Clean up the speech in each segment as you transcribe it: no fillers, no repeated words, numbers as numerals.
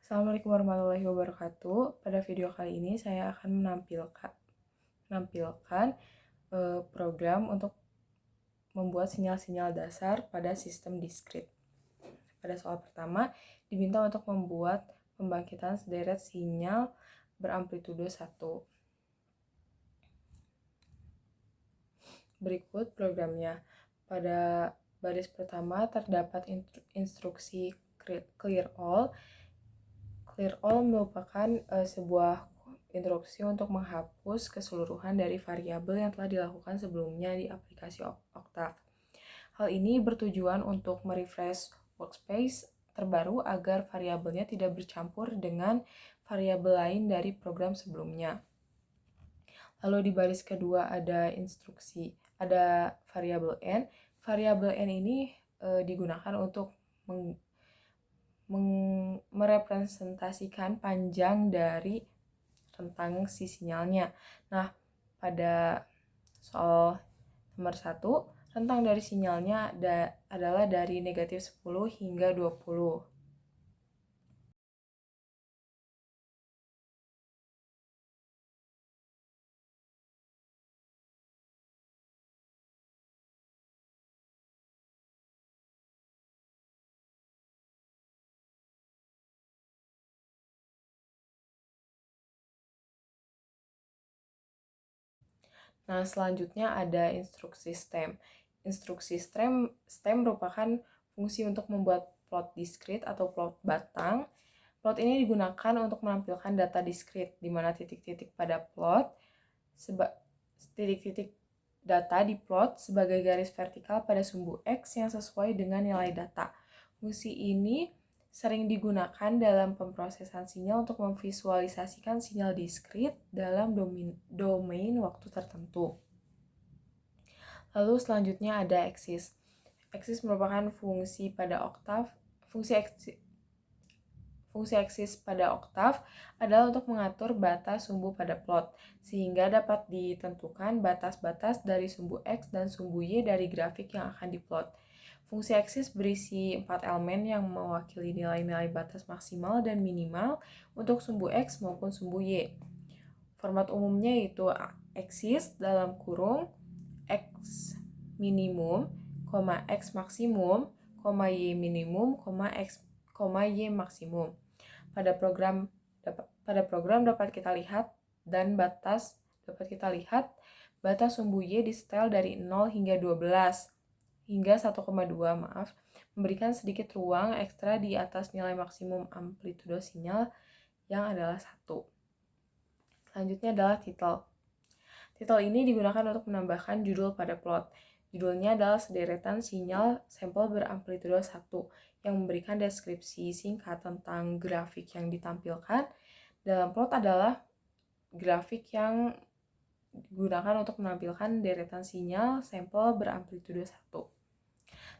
Assalamualaikum warahmatullahi wabarakatuh. Pada video kali ini saya akan menampilkan program untuk membuat sinyal-sinyal dasar pada sistem diskrit. Pada soal pertama, diminta untuk membuat pembangkitan sederet sinyal beramplitudo 1. Berikut programnya. Pada baris pertama terdapat instruksi clear all. Clear all merupakan sebuah instruksi untuk menghapus keseluruhan dari variabel yang telah dilakukan sebelumnya di aplikasi Octave. Hal ini bertujuan untuk merefresh workspace terbaru agar variabelnya tidak bercampur dengan variabel lain dari program sebelumnya. Lalu di baris kedua ada variabel n. Variabel n ini digunakan untuk merepresentasikan panjang dari rentang si sinyalnya. Nah, pada soal nomor 1, rentang dari sinyalnya adalah dari negatif 10 hingga 20. Nah, selanjutnya ada instruksi stem. Instruksi stem merupakan fungsi untuk membuat plot diskrit atau plot batang. Plot ini digunakan untuk menampilkan data diskrit, di mana titik-titik data di plot sebagai garis vertikal pada sumbu X yang sesuai dengan nilai data. Fungsi ini sering digunakan dalam pemrosesan sinyal untuk memvisualisasikan sinyal diskrit dalam domain waktu tertentu. Lalu selanjutnya ada axis. Axis merupakan fungsi axis pada oktav adalah untuk mengatur batas sumbu pada plot, sehingga dapat ditentukan batas-batas dari sumbu X dan sumbu Y dari grafik yang akan diplot. Fungsi axis berisi 4 elemen yang mewakili nilai-nilai batas maksimal dan minimal untuk sumbu X maupun sumbu Y. Format umumnya yaitu axis dalam kurung X minimum, X maksimum, Y minimum, X, Y maksimum. Pada program dapat kita lihat batas sumbu Y disetel dari 0 hingga 1,2 memberikan sedikit ruang ekstra di atas nilai maksimum amplitudo sinyal yang adalah 1. Selanjutnya adalah title. Title ini digunakan untuk menambahkan judul pada plot. Judulnya adalah sederetan sinyal sampel beramplitudo 1 yang memberikan deskripsi singkat tentang grafik yang ditampilkan. Dalam plot adalah grafik yang digunakan untuk menampilkan deretan sinyal sampel beramplitudo 1.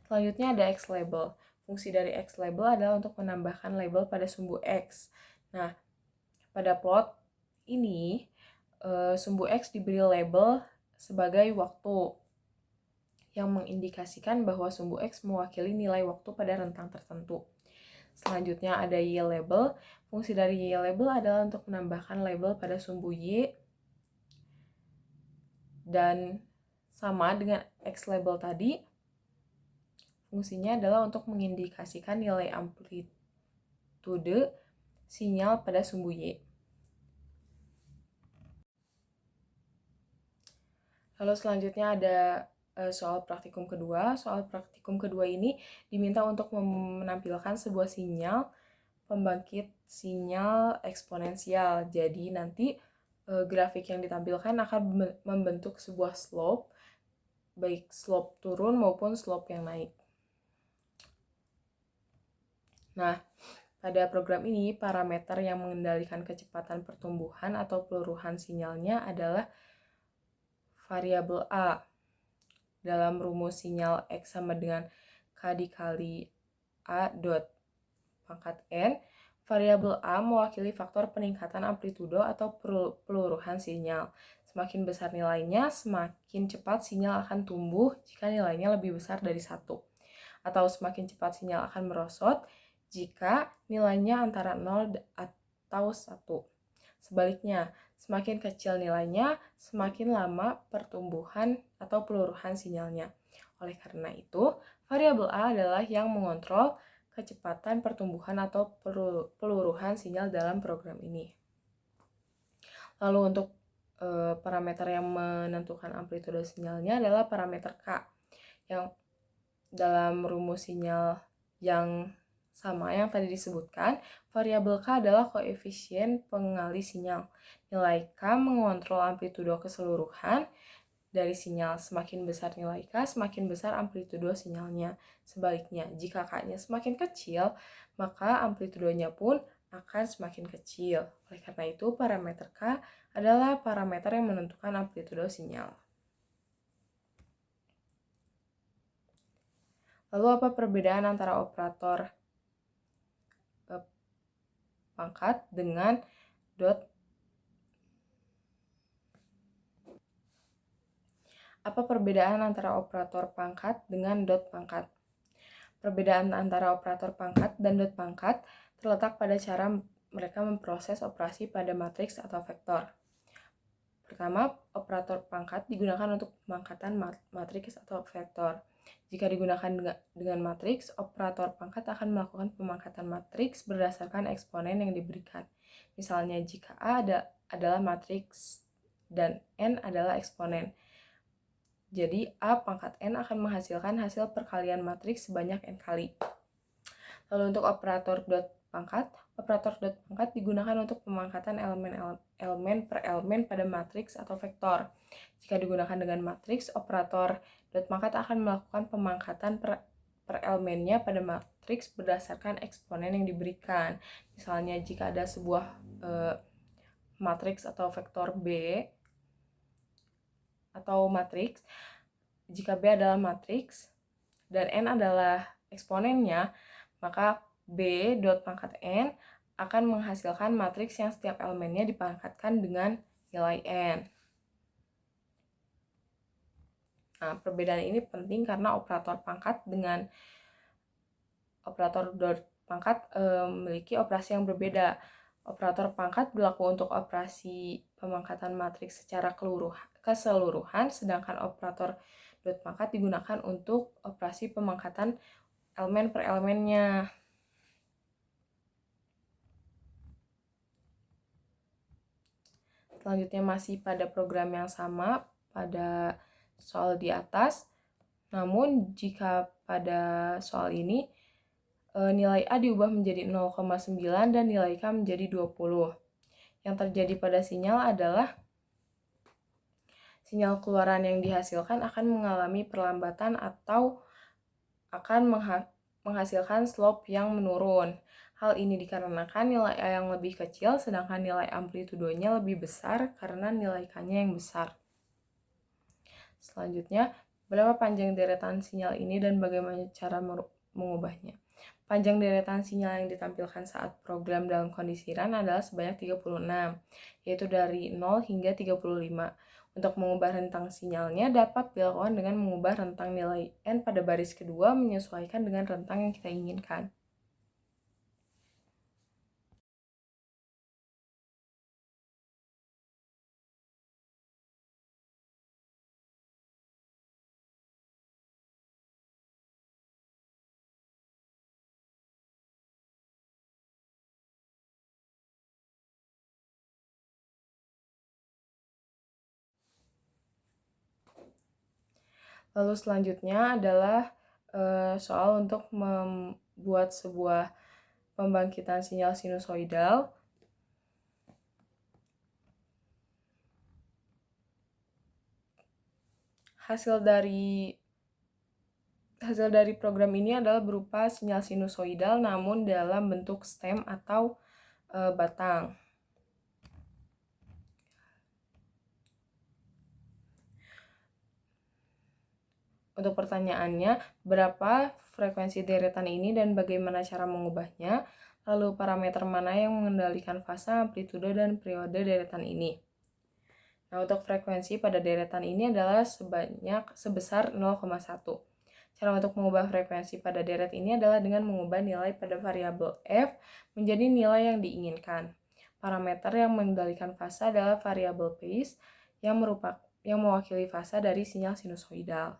Selanjutnya ada X label. Fungsi dari X label adalah untuk menambahkan label pada sumbu X. Nah, pada plot ini sumbu X diberi label sebagai waktu yang mengindikasikan bahwa sumbu X mewakili nilai waktu pada rentang tertentu. Selanjutnya ada Y label. Fungsi dari Y label adalah untuk menambahkan label pada sumbu Y dan sama dengan X label tadi, fungsinya adalah untuk mengindikasikan nilai amplitude sinyal pada sumbu Y. Lalu selanjutnya ada soal praktikum kedua. Soal praktikum kedua ini diminta untuk menampilkan sebuah sinyal pembangkit sinyal eksponensial. Jadi nanti grafik yang ditampilkan akan membentuk sebuah slope, baik slope turun maupun slope yang naik. Nah, pada program ini parameter yang mengendalikan kecepatan pertumbuhan atau peluruhan sinyalnya adalah variabel A. Dalam rumus sinyal X sama dengan K dikali A dot pangkat N, variabel A mewakili faktor peningkatan amplitudo atau peluruhan sinyal. Semakin besar nilainya, semakin cepat sinyal akan tumbuh jika nilainya lebih besar dari 1. Atau semakin cepat sinyal akan merosot jika nilainya antara 0 atau 1. Sebaliknya, semakin kecil nilainya, semakin lama pertumbuhan atau peluruhan sinyalnya. Oleh karena itu, variabel A adalah yang mengontrol kecepatan pertumbuhan atau peluruhan sinyal dalam program ini. Lalu untuk parameter yang menentukan amplitude sinyalnya adalah parameter K, yang dalam rumus sinyal yang sama yang tadi disebutkan, variabel K adalah koefisien pengalih sinyal. Nilai K mengontrol amplitudo keseluruhan dari sinyal. Semakin besar nilai K, semakin besar amplitudo sinyalnya. Sebaliknya, jika K-nya semakin kecil, maka amplitudonya pun akan semakin kecil. Oleh karena itu, parameter K adalah parameter yang menentukan amplitudo sinyal. Lalu apa perbedaan antara operator pangkat dengan dot? Apa perbedaan antara operator pangkat dengan dot pangkat? Perbedaan antara operator pangkat dan dot pangkat terletak pada cara mereka memproses operasi pada matriks atau vektor. Pertama, operator pangkat digunakan untuk pemangkatan matriks atau vektor. Jika digunakan dengan matriks, operator pangkat akan melakukan pemangkatan matriks berdasarkan eksponen yang diberikan. Misalnya, jika A adalah matriks dan N adalah eksponen, jadi A pangkat N akan menghasilkan hasil perkalian matriks sebanyak N kali. Lalu untuk operator dot pangkat digunakan untuk pemangkatan elemen per elemen pada matriks atau vektor. Jika digunakan dengan matriks, operator dot pangkat akan melakukan pemangkatan per elemennya pada matriks berdasarkan eksponen yang diberikan. Misalnya jika ada sebuah matriks atau vektor B atau matriks, jika B adalah matriks dan N adalah eksponennya, maka B dot pangkat N akan menghasilkan matriks yang setiap elemennya dipangkatkan dengan nilai N. Nah, perbedaan ini penting karena operator pangkat dengan operator dot pangkat memiliki operasi yang berbeda. Operator pangkat berlaku untuk operasi pemangkatan matriks secara keseluruhan, sedangkan operator dot pangkat digunakan untuk operasi pemangkatan elemen per elemennya. Selanjutnya masih pada program yang sama pada soal di atas, namun jika pada soal ini nilai A diubah menjadi 0,9 dan nilai K menjadi 20. Yang terjadi pada sinyal adalah sinyal keluaran yang dihasilkan akan mengalami perlambatan atau akan menghasilkan slope yang menurun. Hal ini dikarenakan nilai A yang lebih kecil sedangkan nilai amplitudonya lebih besar karena nilai K-nya yang besar. Selanjutnya, berapa panjang deretan sinyal ini dan bagaimana cara mengubahnya? Panjang deretan sinyal yang ditampilkan saat program dalam kondisi run adalah sebanyak 36, yaitu dari 0 hingga 35. Untuk mengubah rentang sinyalnya dapat dilakukan dengan mengubah rentang nilai N pada baris kedua menyesuaikan dengan rentang yang kita inginkan. Lalu selanjutnya adalah soal untuk membuat sebuah pembangkitan sinyal sinusoidal. Hasil dari program ini adalah berupa sinyal sinusoidal namun dalam bentuk stem atau batang. Untuk pertanyaannya, berapa frekuensi deretan ini dan bagaimana cara mengubahnya? Lalu parameter mana yang mengendalikan fase, amplitudo, dan periode deretan ini? Nah, untuk frekuensi pada deretan ini adalah sebesar 0,1. Cara untuk mengubah frekuensi pada deret ini adalah dengan mengubah nilai pada variabel f menjadi nilai yang diinginkan. Parameter yang mengendalikan fase adalah variabel phase yang mewakili fase dari sinyal sinusoidal.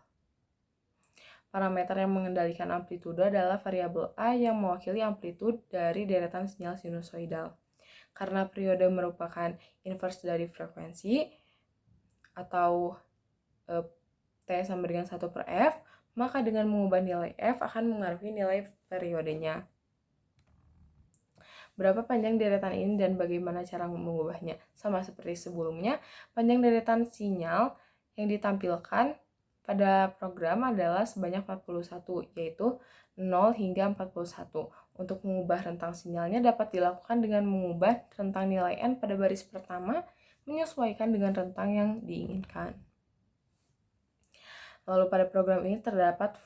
Parameter yang mengendalikan amplitudo adalah variabel A yang mewakili amplitude dari deretan sinyal sinusoidal. Karena periode merupakan inverse dari frekuensi atau T sama dengan 1 per F, maka dengan mengubah nilai F akan mengaruhi nilai periodenya. Berapa panjang deretan ini dan bagaimana cara mengubahnya? Sama seperti sebelumnya, panjang deretan sinyal yang ditampilkan pada program adalah sebanyak 41, yaitu 0 hingga 41. Untuk mengubah rentang sinyalnya dapat dilakukan dengan mengubah rentang nilai N pada baris pertama menyesuaikan dengan rentang yang diinginkan. Lalu pada program ini terdapat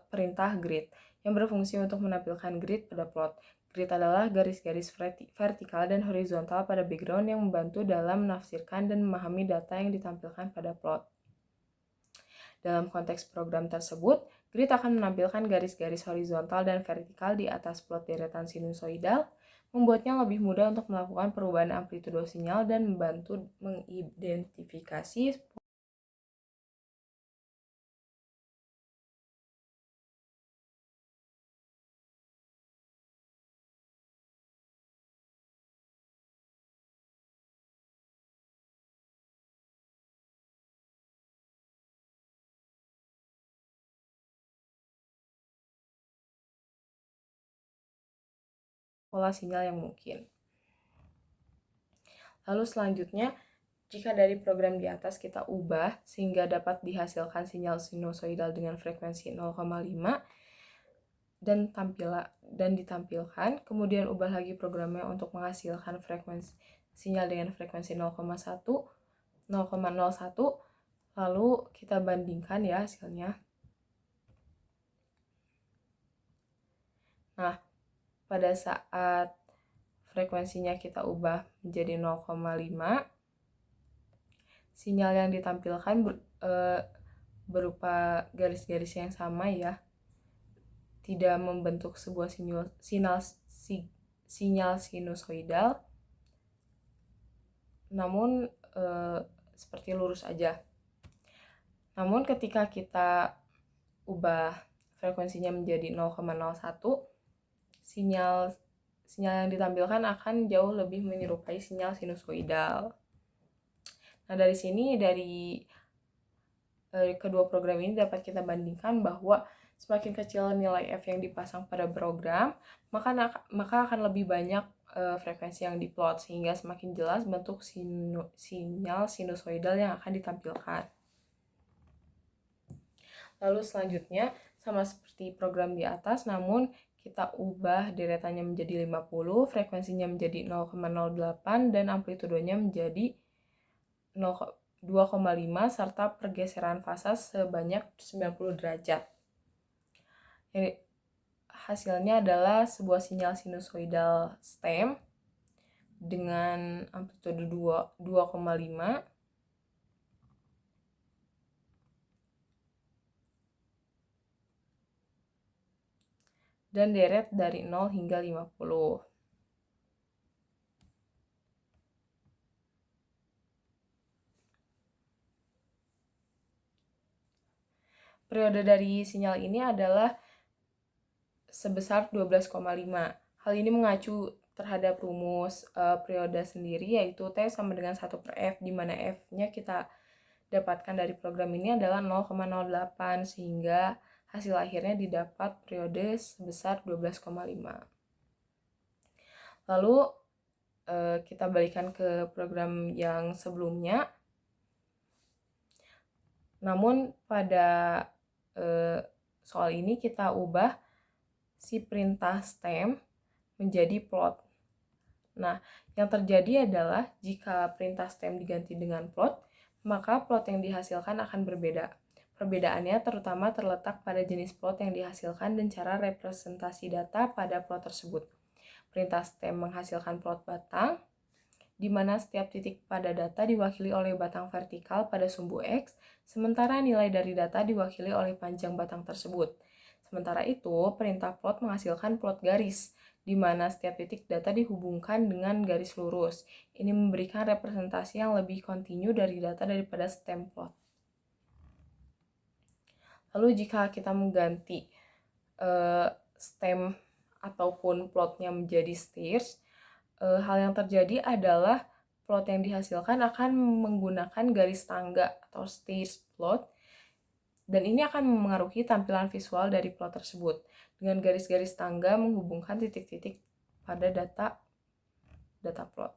perintah grid yang berfungsi untuk menampilkan grid pada plot. Grid adalah garis-garis vertikal dan horizontal pada background yang membantu dalam menafsirkan dan memahami data yang ditampilkan pada plot. Dalam konteks program tersebut, grid akan menampilkan garis-garis horizontal dan vertikal di atas plot deretan sinusoidal, membuatnya lebih mudah untuk melakukan perubahan amplitudo sinyal dan membantu mengidentifikasi pola sinyal yang mungkin. Lalu selanjutnya, jika dari program di atas kita ubah sehingga dapat dihasilkan sinyal sinusoidal dengan frekuensi 0,5 dan ditampilkan, kemudian ubah lagi programnya untuk menghasilkan frekuensi sinyal dengan frekuensi 0,1, lalu kita bandingkan ya hasilnya. Nah, pada saat frekuensinya kita ubah menjadi 0,5, sinyal yang ditampilkan berupa garis-garis yang sama ya, tidak membentuk sebuah sinyal sinusoidal, namun seperti lurus aja. Namun ketika kita ubah frekuensinya menjadi 0,01, sinyal yang ditampilkan akan jauh lebih menyerupai sinyal sinusoidal. Nah, dari sini dari kedua program ini dapat kita bandingkan bahwa semakin kecil nilai F yang dipasang pada program, maka akan lebih banyak frekuensi yang diplot, sehingga semakin jelas bentuk sinyal sinusoidal yang akan ditampilkan. Lalu selanjutnya, sama seperti program di atas, namun kita ubah deretannya menjadi 50, frekuensinya menjadi 0,08, dan amplitudonya menjadi 2,5 serta pergeseran fase sebanyak 90 derajat. Jadi, hasilnya adalah sebuah sinyal sinusoidal stem dengan amplitudo 2,5 dan deret dari 0 hingga 50. Periode dari sinyal ini adalah sebesar 12,5. Hal ini mengacu terhadap rumus periode sendiri, yaitu T sama dengan 1 per F, di mana F-nya kita dapatkan dari program ini adalah 0,08, sehingga hasil akhirnya didapat periode sebesar 12,5. Lalu kita balikan ke program yang sebelumnya. Namun pada soal ini kita ubah si perintah stem menjadi plot. Nah, yang terjadi adalah jika perintah stem diganti dengan plot, maka plot yang dihasilkan akan berbeda. Perbedaannya terutama terletak pada jenis plot yang dihasilkan dan cara representasi data pada plot tersebut. Perintah stem menghasilkan plot batang, di mana setiap titik pada data diwakili oleh batang vertikal pada sumbu X, sementara nilai dari data diwakili oleh panjang batang tersebut. Sementara itu, perintah plot menghasilkan plot garis, di mana setiap titik data dihubungkan dengan garis lurus. Ini memberikan representasi yang lebih kontinu dari data daripada stem plot. Lalu jika kita mengganti stem ataupun plotnya menjadi stairs, hal yang terjadi adalah plot yang dihasilkan akan menggunakan garis tangga atau stairs plot, dan ini akan memengaruhi tampilan visual dari plot tersebut dengan garis-garis tangga menghubungkan titik-titik pada data plot.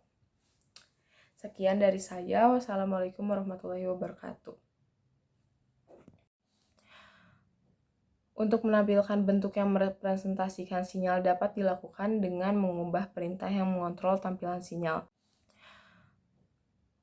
Sekian dari saya. Wassalamualaikum warahmatullahi wabarakatuh. Untuk menampilkan bentuk yang merepresentasikan sinyal dapat dilakukan dengan mengubah perintah yang mengontrol tampilan sinyal.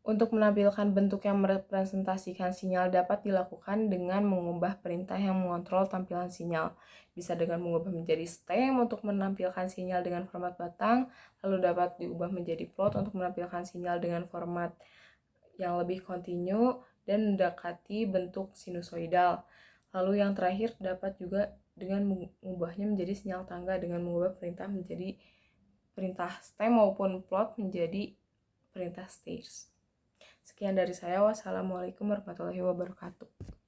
Untuk menampilkan bentuk yang merepresentasikan sinyal dapat dilakukan dengan mengubah perintah yang mengontrol tampilan sinyal. Bisa dengan mengubah menjadi stem untuk menampilkan sinyal dengan format batang, lalu dapat diubah menjadi plot untuk menampilkan sinyal dengan format yang lebih kontinu dan mendekati bentuk sinusoidal. Lalu yang terakhir dapat juga dengan mengubahnya menjadi sinyal tangga dengan mengubah perintah menjadi perintah stem maupun plot menjadi perintah stairs. Sekian dari saya. Wassalamualaikum warahmatullahi wabarakatuh.